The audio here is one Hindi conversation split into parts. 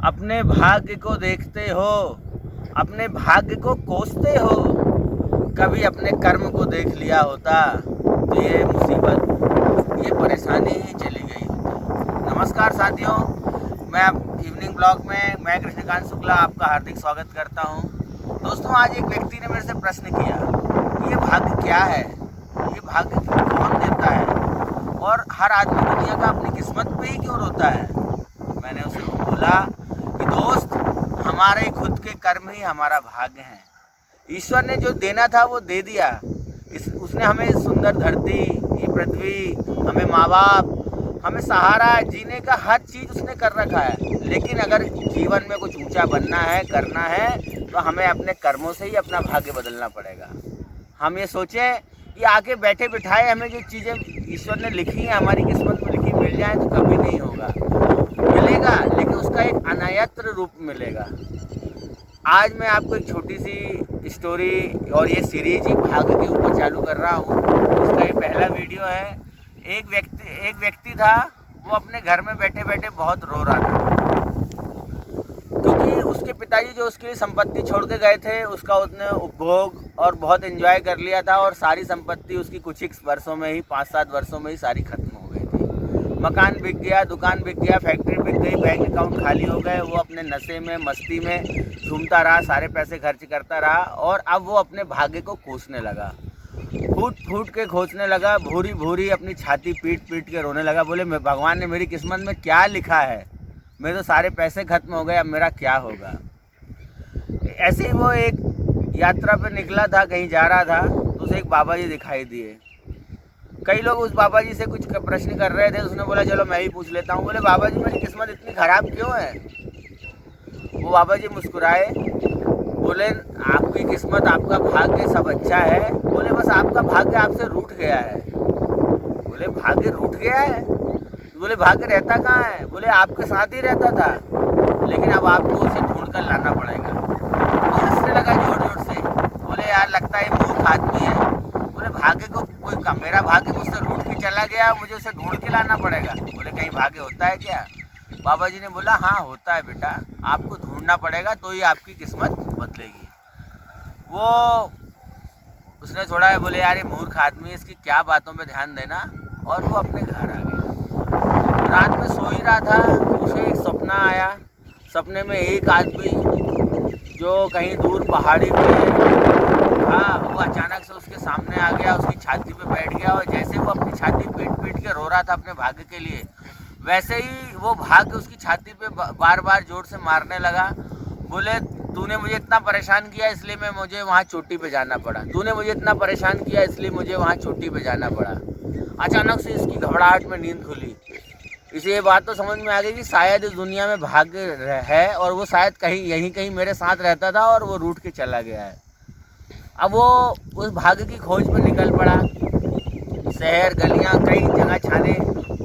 अपने भाग्य को देखते हो, अपने भाग्य को कोसते हो। कभी अपने कर्म को देख लिया होता तो ये मुसीबत, ये परेशानी ही चली गई होती। नमस्कार साथियों, मैं इवनिंग ब्लॉग में मैं कृष्णकांत शुक्ला आपका हार्दिक स्वागत करता हूं। दोस्तों, आज एक व्यक्ति ने मेरे से प्रश्न किया कि ये भाग्य क्या है, ये भाग्य कौन देता है और हर आदमी दुनिया का अपनी किस्मत पे ही क्यों रोता है। मैंने उसे बोला कि दोस्त, हमारे खुद के कर्म ही हमारा भाग्य है। ईश्वर ने जो देना था वो दे दिया। उसने हमें सुंदर धरती, ये पृथ्वी, हमें माँ बाप, हमें सहारा, जीने का हर चीज़ उसने कर रखा है। लेकिन अगर जीवन में कुछ ऊंचा बनना है, करना है, तो हमें अपने कर्मों से ही अपना भाग्य बदलना पड़ेगा। हम ये सोचें कि आके बैठे बिठाए हमें जो चीज़ें ईश्वर ने लिखी हैं, हमारी किस्मत में लिखी, मिल जाए तो कभी नहीं होगा। मिलेगा, लेकिन उसका एक अनायत्र रूप मिलेगा। आज मैं आपको एक छोटी सी स्टोरी और ये सीरीज ही भाग्य के ऊपर चालू कर रहा हूँ। इसका ये पहला वीडियो है। एक व्यक्ति था, वो अपने घर में बैठे बैठे बहुत रो रहा था, क्योंकि उसके पिताजी जो उसके लिए संपत्ति छोड़ के गए थे, उसका उसने उपभोग और बहुत एंजॉय कर लिया था, और सारी संपत्ति उसकी कुछ ही वर्षों में ही, 5-7 वर्षों में ही सारी खत्म हो गई थी। मकान बिक गया, दुकान बिक गया, फैक्ट्री बिक गई, बैंक अकाउंट खाली हो गए। वो अपने नशे में, मस्ती में झूमता रहा, सारे पैसे खर्च करता रहा, और अब वो अपने भाग्य को कोसने लगा। फूट फूट के खोजने लगा, भूरी भूरी अपनी छाती पीट पीट के रोने लगा। बोले, मैं भगवान ने मेरी किस्मत में क्या लिखा है, मेरे तो सारे पैसे खत्म हो गए, अब मेरा क्या होगा। ऐसे ही वो एक यात्रा पर निकला था, कहीं जा रहा था, तो उसे एक बाबा जी दिखाई दिए। कई लोग उस बाबा जी से कुछ प्रश्न कर रहे थे। उसने बोला, चलो मैं ही पूछ लेता हूँ। बोले, बाबा जी, मेरी किस्मत इतनी खराब क्यों है। वो बाबा जी मुस्कुराए, बोले, आपकी किस्मत, आपका भाग्य सब अच्छा है। बोले, बस आपका भाग्य आपसे रूठ गया है। बोले, भाग्य रूठ गया है? बोले, भाग्य रहता कहाँ है? बोले, आपके साथ ही रहता था, लेकिन अब आपको उसे ढूंढ कर लाना पड़ेगा। वो हंसने लगा जोर जोर से। बोले, यार, लगता है मूर्ख आदमी है। बोले, भाग्य को कोई कम, मेरा भाग्य मुझसे रूठ के चला गया, मुझे उसे ढूंढ के लाना पड़ेगा। बोले, कहीं भाग्य होता है क्या? बाबा जी ने बोला, हाँ होता है बेटा, आपको ढूंढना पड़ेगा तो ही आपकी किस्मत बदलेगी। वो उसने छोड़ा है। बोले, यार, ये मूर्ख आदमी है, इसकी क्या बातों पे ध्यान देना। और वो अपने घर आ गया। रात में सो ही रहा था, उसे एक सपना आया। सपने में एक आदमी जो कहीं दूर पहाड़ी पे था, वो अचानक से उसके सामने आ गया, उसकी छाती पे बैठ गया, और जैसे वो अपनी छाती पीट पीट के रो रहा था अपने भाग्य के लिए, वैसे ही वो भाग्य उसकी छाती पे बार बार जोर से मारने लगा। बोले, तूने मुझे इतना परेशान किया, इसलिए मुझे वहाँ चोटी पे जाना पड़ा। तूने मुझे इतना परेशान किया, इसलिए मुझे वहाँ चोटी पे जाना पड़ा। अचानक से इसकी घबराहट में नींद खुली। इसे ये बात तो समझ में आ गई कि शायद इस दुनिया में भाग्य है, और वो शायद यहीं कहीं मेरे साथ रहता था, और वो रूठ के चला गया है। अब वो उस भाग्य की खोज पर निकल पड़ा। शहर, गलियाँ, कई जगह छाने।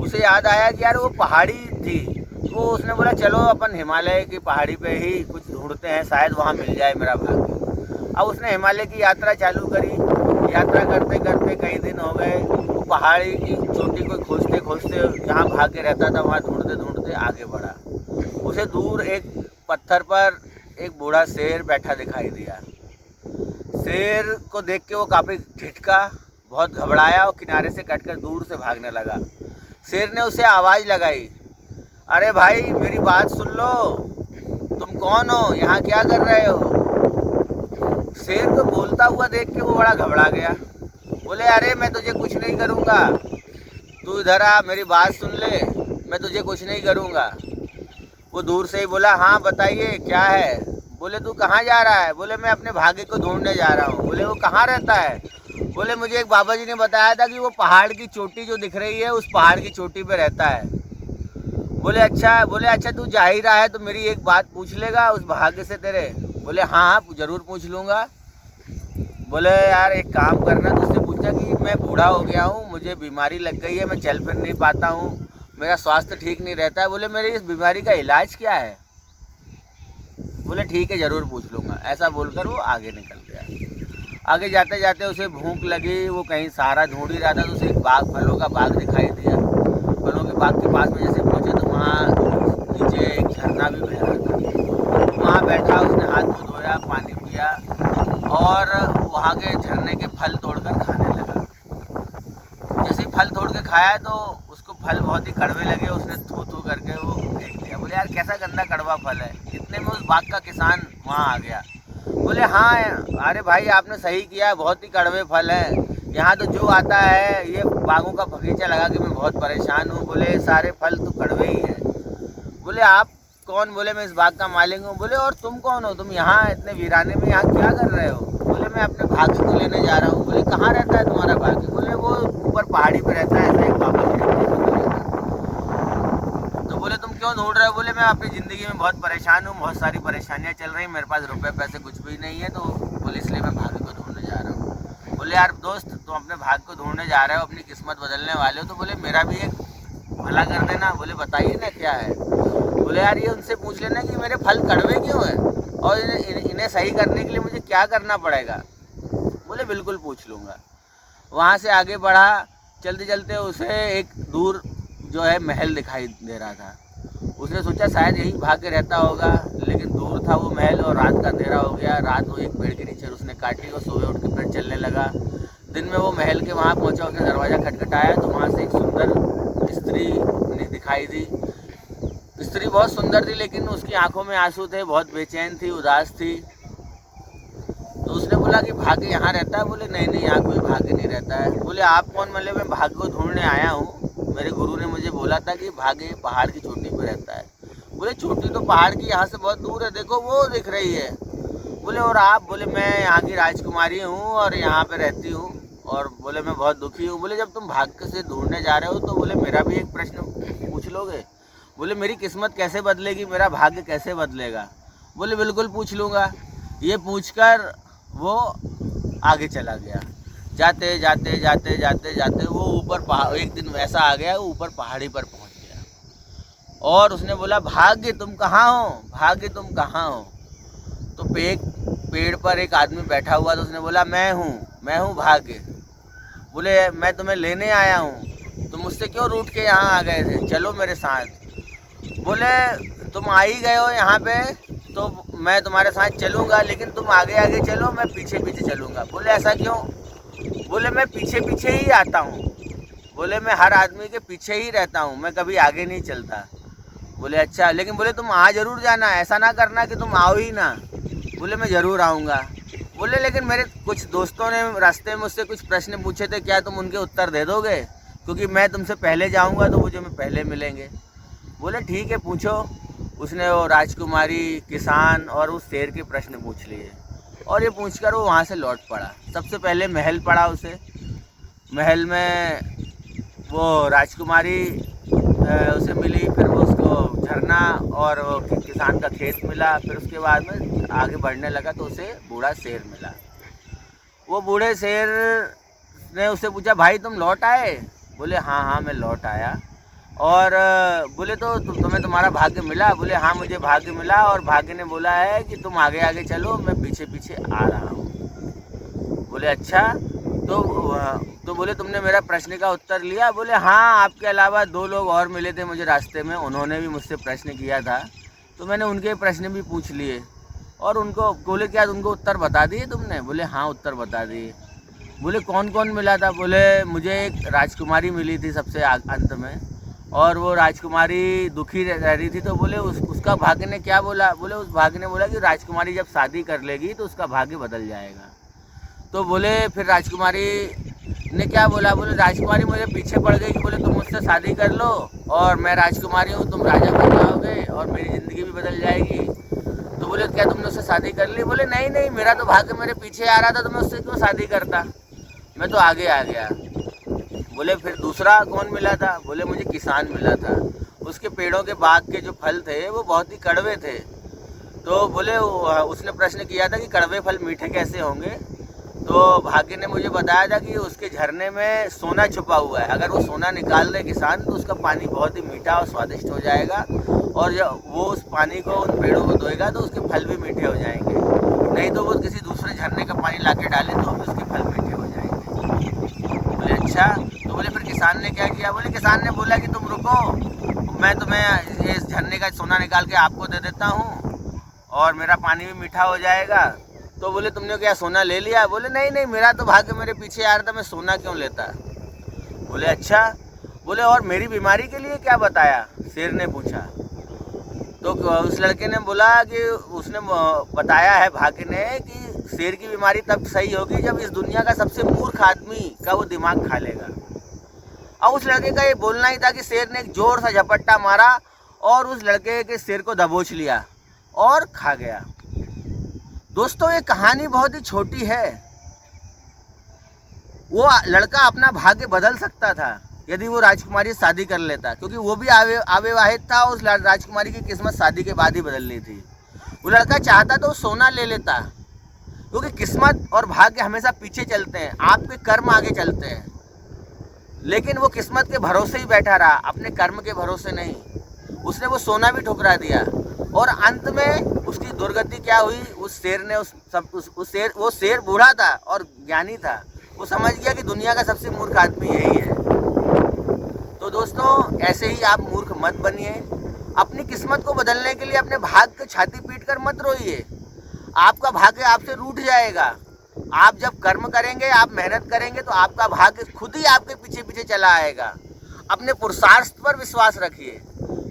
उसे याद आया कि यार, वो पहाड़ी थी। तो उसने बोला, चलो अपन हिमालय की पहाड़ी पे ही कुछ ढूंढते हैं, शायद वहाँ मिल जाए मेरा भाग्य। अब उसने हिमालय की यात्रा चालू करी। यात्रा करते करते कई दिन हो गए। पहाड़ी की चोटी को खोजते खोजते, जहाँ भाग्य रहता था वहाँ ढूंढते ढूंढते आगे बढ़ा। उसे दूर एक पत्थर पर एक बूढ़ा शेर बैठा दिखाई दिया। शेर को देख के वो काफ़ी झिटका, बहुत घबराया, और किनारे से कटकर दूर से भागने लगा। शेर ने उसे आवाज़ लगाई, अरे भाई, मेरी बात सुन लो, तुम कौन हो, यहाँ क्या कर रहे हो। शेर को बोलता हुआ देख के वो बड़ा घबरा गया। बोले, अरे मैं तुझे कुछ नहीं करूँगा, तू इधर आ, मेरी बात सुन ले, मैं तुझे कुछ नहीं करूँगा। वो दूर से ही बोला, हाँ बताइए क्या है। बोले, तू कहाँ जा रहा है। बोले, मैं अपने भाग्य को ढूंढने जा रहा हूँ। बोले, वो कहाँ रहता है। बोले, मुझे एक बाबा जी ने बताया था कि वो पहाड़ की चोटी जो दिख रही है, उस पहाड़ की चोटी पे रहता है। बोले, अच्छा। बोले, अच्छा, तू जा ही रहा है तो मेरी एक बात पूछ लेगा उस भाग्य से तेरे। बोले, हाँ ज़रूर पूछ लूँगा। बोले, यार, एक काम करना, तुझसे पूछना कि मैं बूढ़ा हो गया हूँ, मुझे बीमारी लग गई है, मैं चल फिर नहीं पाता हूँ, मेरा स्वास्थ्य ठीक नहीं रहता है। बोले, मेरी इस बीमारी का इलाज क्या है। बोले, ठीक है, ज़रूर पूछ लूँगा। ऐसा बोलकर वो आगे निकल गया। आगे जाते जाते उसे भूख लगी, वो कहीं सहारा ढूंढ ही रहा था, तो उसे एक बाग, फलों का बाग दिखाई दिया। फलों के बाग के पास में जैसे पहुँचे तो वहाँ नीचे एक झरना भी बह रहा था। वहाँ के झरने के फल तोड़कर खाने लगा। जैसे ही फल तोड़ के खाया तो उसको फल बहुत ही कड़वे लगे, उसने थू थू करके वो फेंक दिया। बोले यार कैसा गंदा कड़वा फल है। इतने में उस बाग का किसान वहाँ आ गया। बोले हाँ अरे भाई आपने सही किया, बहुत ही कड़वे फल हैं। यहाँ तो जो आता है ये बागों का बगीचा लगा के मैं बहुत परेशान हूँ। बोले सारे फल तो कड़वे ही हैं। बोले आप कौन? बोले मैं इस बाग का मालिक हूँ। बोले और तुम कौन हो? तुम यहाँ इतने वीराने में यहाँ क्या कर रहे हो? बोले मैं अपने भाग्य को लेने जा रहा हूँ। बोले कहाँ रहता है तुम्हारा भाग्य? बोले वो ऊपर पहाड़ी पे रहता है, ऐसा एक बाबा जी रहते हैं। तो बोले तुम क्यों ढूंढ रहे हो? बोले मैं अपनी ज़िंदगी में बहुत परेशान हूँ, बहुत सारी परेशानियाँ चल रही, मेरे पास रुपये पैसे कुछ भी नहीं है, तो बोले इसलिए मैं भाग्य को ढूंढने जा रहा हूँ। बोले यार दोस्त तुम अपने भाग्य को ढूंढने जा रहे हो, अपनी किस्मत बदलने वाले हो, तो बोले मेरा भी एक भला कर देना। बोले बताइए ना क्या है? बोले यार ये उनसे पूछ लेना कि मेरे फल कड़वे क्यों हैं और इन्हें सही करने के लिए मुझे क्या करना पड़ेगा। बोले बिल्कुल पूछ लूँगा। वहाँ से आगे बढ़ा, चलते चलते उसे एक दूर जो है महल दिखाई दे रहा था। उसने सोचा शायद यही भाग्य रहता होगा, लेकिन दूर था वो महल और रात का अंधेरा हो गया। रात वो एक पेड़ के नीचे उसने काटी और सुबह उठ के फिर चलने लगा। दिन में वो महल के वहाँ पहुँचा, उसने दरवाज़ा खटखटाया तो वहाँ से एक सुंदर स्त्री दिखाई दी। स्त्री बहुत सुंदर थी लेकिन उसकी आंखों में आंसू थे, बहुत बेचैन थी, उदास थी। तो उसने बोला कि भाग्य यहाँ रहता है? बोले नहीं नहीं यहाँ कोई भाग्य नहीं रहता है। बोले आप कौन? बोले मैं भाग्य को ढूंढने आया हूँ, मेरे गुरु ने मुझे बोला था कि भाग्य पहाड़ की चोटी पर रहता है। बोले चोटी तो पहाड़ की यहाँ से बहुत दूर है, देखो वो दिख रही है। बोले और आप? बोले मैं यहाँ की राजकुमारी हूँ और यहाँ पे रहती हूँ और बोले मैं बहुत दुखी हूँ। बोले जब तुम भाग्य से ढूंढने जा रहे हो तो बोले मेरा भी एक प्रश्न पूछ लोगे? बोले मेरी किस्मत कैसे बदलेगी, मेरा भाग्य कैसे बदलेगा? बोले बिल्कुल पूछ लूँगा। ये पूछकर वो आगे चला गया। जाते जाते जाते जाते जाते वो ऊपर पहाड़, एक दिन वैसा आ गया वो ऊपर पहाड़ी पर पहुंच गया और उसने बोला भाग्य तुम कहाँ हो? भाग्य तुम कहाँ हो? तो पेड़ पर एक आदमी बैठा हुआ, तो उसने बोला मैं हूँ भाग्य। बोले मैं तुम्हें लेने आया हूँ, तुम मुझसे क्यों रूठ के यहाँ आ गए थे? चलो मेरे साथ। बोले तुम आ ही गए हो यहाँ पे तो मैं तुम्हारे साथ चलूँगा, लेकिन तुम आगे आगे चलो, मैं पीछे पीछे चलूँगा। बोले ऐसा क्यों? बोले मैं पीछे पीछे ही आता हूँ। बोले मैं हर आदमी के पीछे ही रहता हूँ, मैं कभी आगे नहीं चलता। बोले अच्छा, लेकिन बोले तुम आ ज़रूर जाना, ऐसा ना करना कि तुम आओ ही ना। बोले मैं ज़रूर आऊँगा। बोले लेकिन मेरे कुछ दोस्तों ने रास्ते में मुझसे कुछ प्रश्न पूछे थे, क्या तुम उनके उत्तर दे दोगे? क्योंकि मैं तुमसे पहले जाऊँगा तो मुझे में पहले मिलेंगे। बोले ठीक है पूछो। उसने वो राजकुमारी, किसान और उस शेर के प्रश्न पूछ लिए और ये पूछकर वो वहाँ से लौट पड़ा। सबसे पहले महल पड़ा उसे। महल में वो राजकुमारी उसे मिली, फिर वो उसको झरना और वो किसान का खेत मिला। फिर उसके बाद में आगे बढ़ने लगा तो उसे बूढ़ा शेर मिला। वो बूढ़े शेर ने उससे पूछा भाई तुम लौट आए? बोले हाँ मैं लौट आया। और बोले तो तुम्हें तुम्हारा भाग्य मिला? बोले हाँ मुझे भाग्य मिला और भाग्य ने बोला है कि तुम आगे आगे चलो, मैं पीछे पीछे आ रहा हूँ। बोले अच्छा, तो बोले तुमने मेरा प्रश्न का उत्तर लिया? बोले हाँ, आपके अलावा 2 लोग और मिले थे मुझे रास्ते में, उन्होंने भी मुझसे प्रश्न किया था तो मैंने उनके प्रश्न भी पूछ लिए और उनको। बोले क्या उनको उत्तर बता दिए तुमने? बोले हाँ उत्तर बता दिए। बोले कौन कौन मिला था? बोले मुझे एक राजकुमारी मिली थी सबसे अंत में और वो राजकुमारी दुखी रह रही थी। तो बोले उसका भाग्य ने क्या बोला? बोले उस भाग्य ने बोला कि राजकुमारी जब शादी कर लेगी तो उसका भाग्य बदल जाएगा। तो बोले फिर राजकुमारी ने क्या बोला? बोले राजकुमारी मुझे पीछे पड़ गई कि बोले तुम मुझसे शादी कर लो और मैं राजकुमारी हूँ, तुम राजा बन जाओगे और मेरी ज़िंदगी भी बदल जाएगी। तो बोले क्या तुमने उससे शादी कर ली? बोले नहीं, मेरा तो भाग्य मेरे पीछे आ रहा था तो मैं उससे क्यों शादी करता, मैं तो आगे आ गया। बोले फिर दूसरा कौन मिला था? बोले मुझे किसान मिला था। उसके पेड़ों के बाग के जो फल थे वो बहुत ही कड़वे थे। तो बोले उसने प्रश्न किया था कि कड़वे फल मीठे कैसे होंगे? तो भाग्य ने मुझे बताया था कि उसके झरने में सोना छुपा हुआ है, अगर वो सोना निकाल दे किसान तो उसका पानी बहुत ही मीठा और स्वादिष्ट हो जाएगा और जब वो उस पानी को उन पेड़ों को धोएगा तो उसके फल भी मीठे हो जाएंगे। नहीं तो वो किसी दूसरे झरने का पानी ला के डाले तो भी उसके फल मीठे हो जाएंगे। बोले अच्छा, तो बोले फिर किसान ने क्या किया? बोले किसान ने बोला कि तुम रुको, मैं तुम्हें इस झरने का सोना निकाल के आपको दे देता हूँ और मेरा पानी भी मीठा हो जाएगा तो बोले तुमने क्या सोना ले लिया? बोले नहीं नहीं, मेरा तो भाग्य मेरे पीछे आ रहा था, मैं सोना क्यों लेता। बोले अच्छा। बोले और मेरी बीमारी के लिए क्या बताया? शेर ने पूछा। तो उस लड़के ने बोला कि उसने बताया है भाग्य ने कि शेर की बीमारी तब सही होगी जब इस दुनिया का सबसे मूर्ख आदमी का वो दिमाग खा लेगा। और उस लड़के का ये बोलना ही था कि शेर ने एक जोर सा झपट्टा मारा और उस लड़के के सिर को दबोच लिया और खा गया। दोस्तों ये कहानी बहुत ही छोटी है। वो लड़का अपना भाग्य बदल सकता था यदि वो राजकुमारी से शादी कर लेता, क्योंकि वो भी अविवाहित था। उस राजकुमारी की किस्मत शादी के बाद ही बदलनी थी। वो लड़का चाहता तो सोना ले लेता, क्योंकि किस्मत और भाग्य हमेशा पीछे चलते हैं, आपके कर्म आगे चलते हैं। लेकिन वो किस्मत के भरोसे ही बैठा रहा, अपने कर्म के भरोसे नहीं। उसने वो सोना भी ठुकरा दिया और अंत में उसकी दुर्गति क्या हुई? उस शेर ने वो शेर बूढ़ा था और ज्ञानी था। वो समझ गया कि दुनिया का सबसे मूर्ख आदमी यही है। तो दोस्तों ऐसे ही आप मूर्ख मत बनिए। अपनी किस्मत को बदलने के लिए अपने भाग्य को छाती पीट कर मत रोइए। आपका भाग्य आपसे रूठ जाएगा। आप जब कर्म करेंगे, आप मेहनत करेंगे तो आपका भाग्य खुद ही आपके पीछे पीछे चला आएगा। अपने पुरुषार्थ पर विश्वास रखिए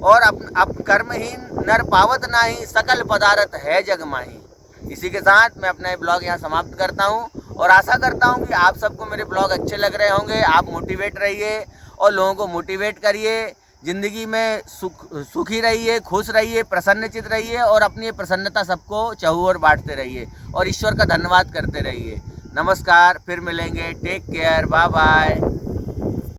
और अब कर्महीन नर पावत नाही, सकल पदार्थ है जग माही। इसी के साथ मैं अपना ब्लॉग यहाँ समाप्त करता हूँ और आशा करता हूँ कि आप सबको मेरे ब्लॉग अच्छे लग रहे होंगे। आप मोटिवेट रहिए और लोगों को मोटिवेट करिए। ज़िंदगी में सुखी रहिए, खुश रहिए, प्रसन्नचित रहिए और अपनी प्रसन्नता सबको चहुओर बांटते रहिए और ईश्वर का धन्यवाद करते रहिए। नमस्कार, फिर मिलेंगे। Take care, bye bye.